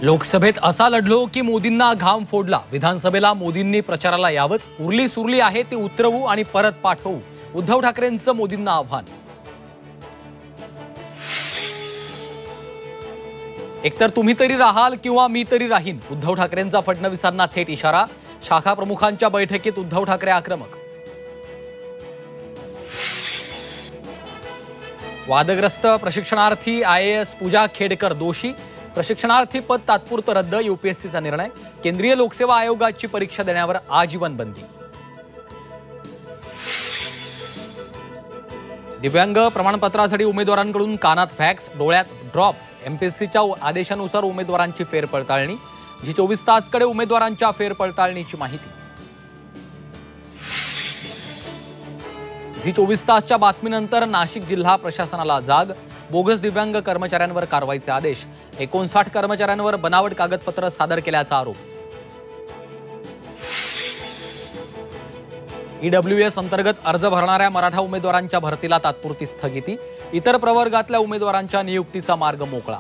लोकसभेत असा लढलो की मोदींना घाम फोडला। विधानसभेला मोदींनी प्रचाराला यावंच, उरली सुरली आहे ती उतरवू आणि परत पाठवू, उद्धव ठाकरेंचं मोदींना आव्हान। एकतर तुम्ही तरी राहाल किंवा मी तरी राहीन, उद्धव ठाकरेंचा फडणवीसांना थेट इशारा। शाखा प्रमुखांच्या बैठकीत उद्धव ठाकरे आक्रमक। वादग्रस्त प्रशिक्षणार्थी IAS पूजा खेडकर दोषी, प्रशिक्षणार्थी पद तात्पुरतं रद्द, UPSCचा निर्णय। केंद्रीय लोकसेवा आयोगाची परीक्षा देण्यावर आजीवन बंदी। दिव्यांग प्रमाणपत्रासाठी उमेदवारांकडून कानात फॅक्स, डोळ्यात ड्रॉप्स। MPSCच्या आदेशानुसार उमेदवारांची फेरपडताळणी। G24 तासकडे उमेदवारांच्या फेरपडताळणीची माहिती। G24 तासच्या बातमीनंतर नाशिक जिल्हा प्रशासनाला जाग, बोगस दिव्यांग कर्मचाऱ्यांवर कारवाईचे आदेश। 59 कर्मचाऱ्यांवर बनावट कागदपत्र सादर केल्याचा आरोप। EWS अंतर्गत अर्ज भरणाऱ्या मराठा उमेदवारांच्या भरतीला तात्पुरती स्थगिती, इतर प्रवर्गातल्या उमेदवारांच्या नियुक्तीचा मार्ग मोकळा।